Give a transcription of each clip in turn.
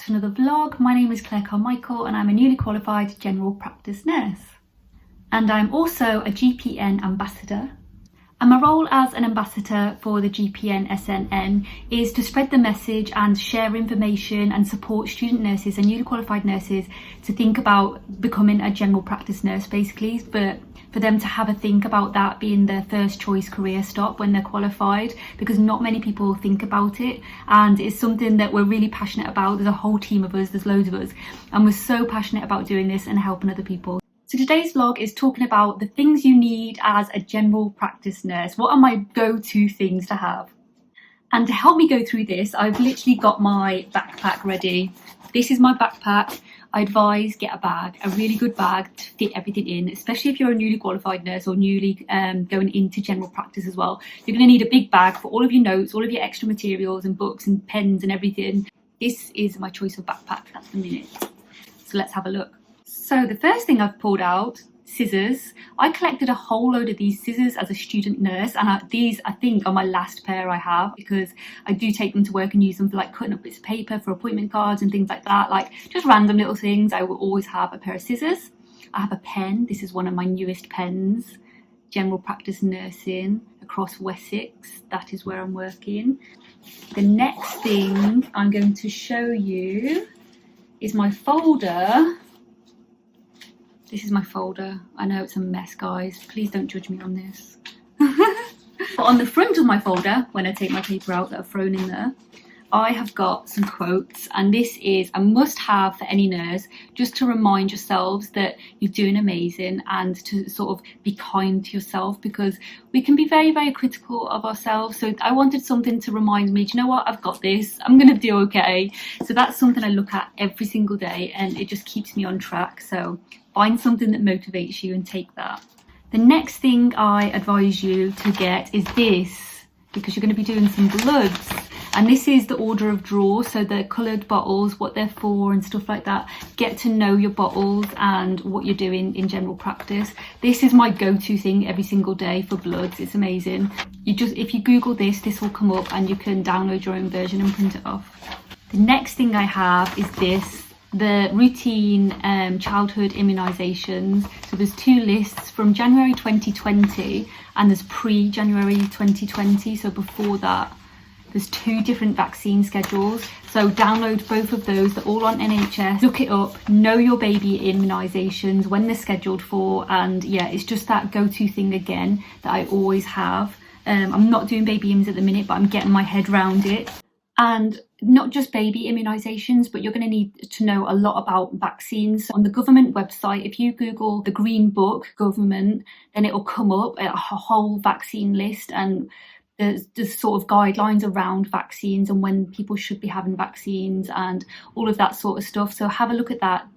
to another vlog. My name is Claire Carmichael and I'm a newly qualified general practice nurse. And I'm also a GPN ambassador. And my role as an ambassador for the GPN SNN is to spread the message and share information and support student nurses and newly qualified nurses to think about becoming a general practice nurse, basically, but for them to have a think about that being their first choice career stop when they're qualified, because not many people think about it, and it's something that we're really passionate about. There's a whole team of us, there's loads of us, and we're so passionate about doing this and helping other people. So today's vlog is talking about the things you need as a general practice nurse. What are my go-to things to have? And to help me go through this, I've literally got my backpack ready. This is my backpack. I advise get a bag, a really good bag to fit everything in, especially if you're a newly qualified nurse or newly going into general practice as well. You're going to need a big bag for all of your notes, all of your extra materials and books and pens and everything. This is my choice of backpack at the minute. So let's have a look. So the first thing I've pulled out, scissors. I collected a whole load of these scissors as a student nurse, and these I think are my last pair I have, because I do take them to work and use them for like cutting up bits of paper for appointment cards and things like that, like just random little things. I will always have a pair of scissors. I have a pen. This is one of my newest pens, general practice nursing across Wessex. That is where I'm working. The next thing I'm going to show you is my folder. This is my folder. I know it's a mess, guys. Please don't judge me on this. But on the front of my folder, when I take my paper out that I've thrown in there, I have got some quotes, and this is a must-have for any nurse, just to remind yourselves that you're doing amazing and to sort of be kind to yourself, because we can be very, very critical of ourselves. So I wanted something to remind me, do you know what, I've got this, I'm going to do okay. So that's something I look at every single day, and it just keeps me on track. So find something that motivates you and take that. The next thing I advise you to get is this, because you're going to be doing some bloods. And this is the order of draw, so the coloured bottles, what they're for and stuff like that. Get to know your bottles and what you're doing in general practice. This is my go-to thing every single day for bloods. It's amazing. If you Google this will come up and you can download your own version and print it off. The next thing I have is this, the routine childhood immunisations. So there's two lists from January 2020 and there's pre-January 2020, so before that. There's two different vaccine schedules, so download both of those. They're all on NHS. Look it up, know your baby immunisations, when they're scheduled for, and yeah, it's just that go-to thing again that I always have. I'm not doing baby imms at the minute, but I'm getting my head around it. And not just baby immunisations, but you're going to need to know a lot about vaccines. On the government website, if you Google the Green Book government, then it'll come up a whole vaccine list, and there's sort of guidelines around vaccines and when people should be having vaccines and all of that sort of stuff. So have a look at that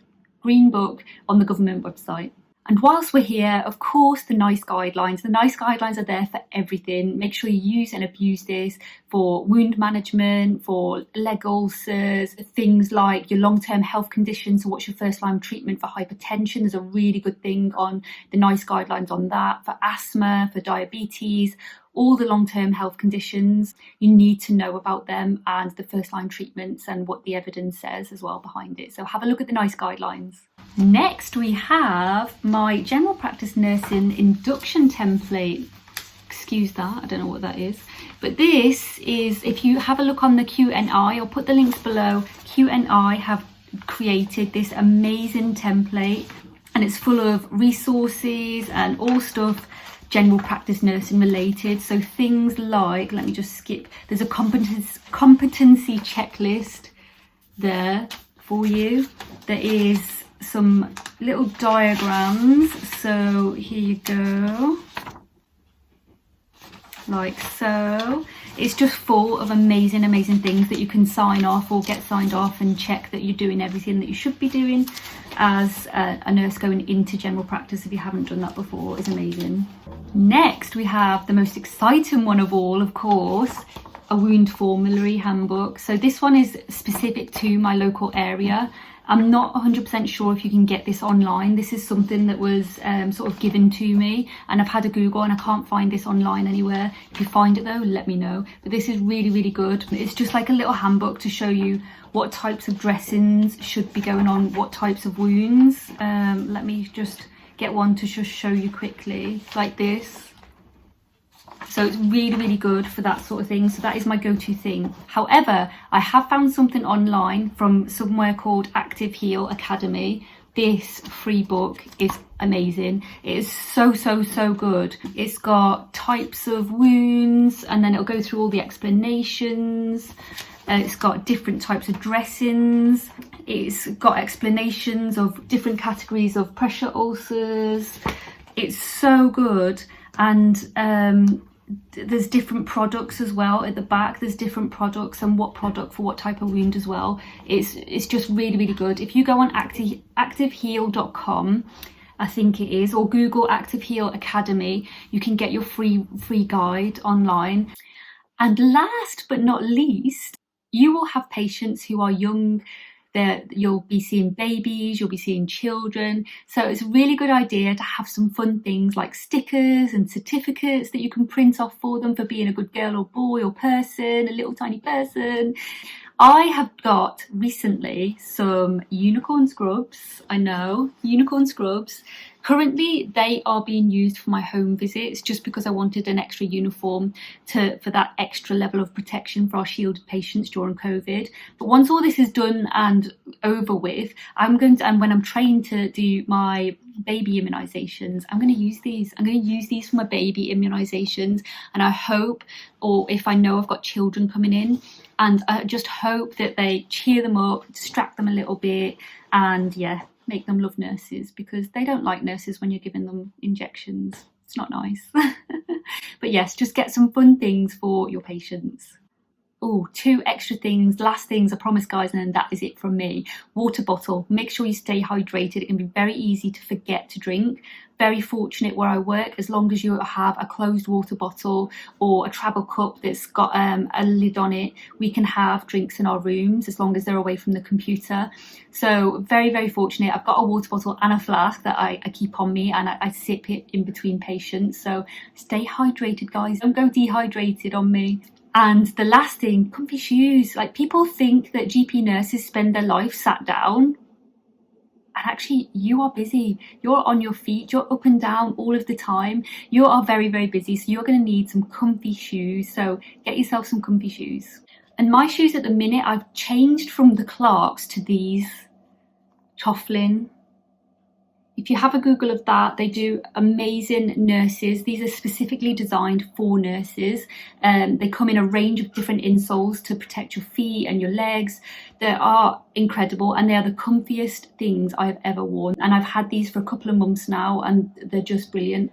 Green Book on the government website. And whilst we're here, of course, the NICE guidelines. The NICE guidelines are there for everything. Make sure you use and abuse this for wound management, for leg ulcers, things like your long-term health conditions. So what's your first-line treatment for hypertension? There's a really good thing on the NICE guidelines on that. For asthma, for diabetes, all the long-term health conditions, you need to know about them and the first-line treatments and what the evidence says as well behind it. So have a look at the NICE guidelines. Next, we have my general practice nursing induction template. Excuse that, I don't know what that is. But this is, if you have a look on the Q&I, I'll put the links below. Q&I have created this amazing template, and it's full of resources and all stuff general practice nursing related. So things like, let me just skip, there's a competency checklist there for you. There is some little diagrams, so here you go, like so. It's just full of amazing things that you can sign off or get signed off and check that you're doing everything that you should be doing as a nurse going into general practice. If you haven't done that before, is amazing. Next, we have the most exciting one of all, of course, a wound formulary handbook. So this one is specific to my local area, I'm not 100% sure if you can get this online. This is something that was sort of given to me, and I've had a Google and I can't find this online anywhere. If you find it though, let me know. But this is really, really good. It's just like a little handbook to show you what types of dressings should be going on what types of wounds. Let me just get one to just show you quickly, like this. So it's really, really good for that sort of thing. So that is my go-to thing. However, I have found something online from somewhere called Active Heal Academy. This free book is amazing. It is so good. It's got types of wounds, and then it'll go through all the explanations. It's got different types of dressings. It's got explanations of different categories of pressure ulcers. It's so good. And there's different products as well at the back. There's different products and what product for what type of wound as well. It's just really, really good. If you go on activeheal.com, I think it is, or Google Active Heal Academy, you can get your free guide online. And last but not least, you will have patients who are young. You'll be seeing babies, you'll be seeing children. So it's a really good idea to have some fun things like stickers and certificates that you can print off for them for being a good girl or boy or person, a little tiny person. I have got recently some unicorn scrubs. I know, unicorn scrubs. Currently, they are being used for my home visits just because I wanted an extra uniform for that extra level of protection for our shielded patients during COVID. But once all this is done and over with, and when I'm trained to do my baby immunisations, I'm going to use these. I'm going to use these for my baby immunisations, and I hope, or if I know I've got children coming in, and I just hope that they cheer them up, distract them a little bit, and yeah, make them love nurses, because they don't like nurses when you're giving them injections. It's not nice. But yes, just get some fun things for your patients. Oh, 2 extra things, last things, I promise guys, and then that is it from me. Water bottle. Make sure you stay hydrated. It can be very easy to forget to drink. Very fortunate where I work, as long as you have a closed water bottle or a travel cup that's got a lid on it, we can have drinks in our rooms as long as they're away from the computer. So very fortunate. I've got a water bottle and a flask that I keep on me, and I sip it in between patients. So stay hydrated, guys. Don't go dehydrated on me. And the last thing, comfy shoes. Like, people think that GP nurses spend their life sat down. And actually, you are busy. You're on your feet. You're up and down all of the time. You are very busy. So you're going to need some comfy shoes. So get yourself some comfy shoes. And my shoes at the minute, I've changed from the Clarks to these Tofflin. If you have a Google of that, they do amazing nurses. These are specifically designed for nurses. They come in a range of different insoles to protect your feet and your legs. They are incredible, and they are the comfiest things I have ever worn. And I've had these for a couple of months now, and they're just brilliant.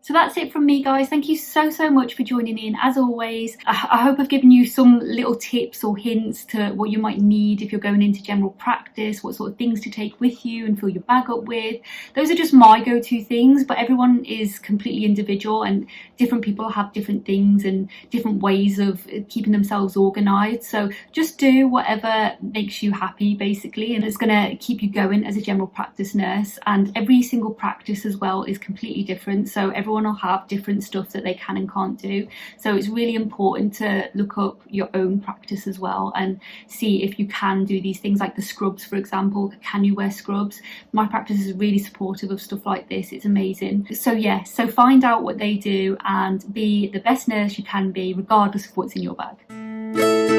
So that's it from me, guys. Thank you so much for joining in. As always, I hope I've given you some little tips or hints to what you might need if you're going into general practice, what sort of things to take with you and fill your bag up with. Those are just my go-to things, but everyone is completely individual, and different people have different things and different ways of keeping themselves organised. So just do whatever makes you happy, basically, and it's going to keep you going as a general practice nurse. And every single practice as well is completely different. So everyone will have different stuff that they can and can't do. So it's really important to look up your own practice as well and see if you can do these things, like the scrubs, for example. Can you wear scrubs? My practice is really supportive of stuff like this. It's amazing. So yeah, so find out what they do and be the best nurse you can be, regardless of what's in your bag.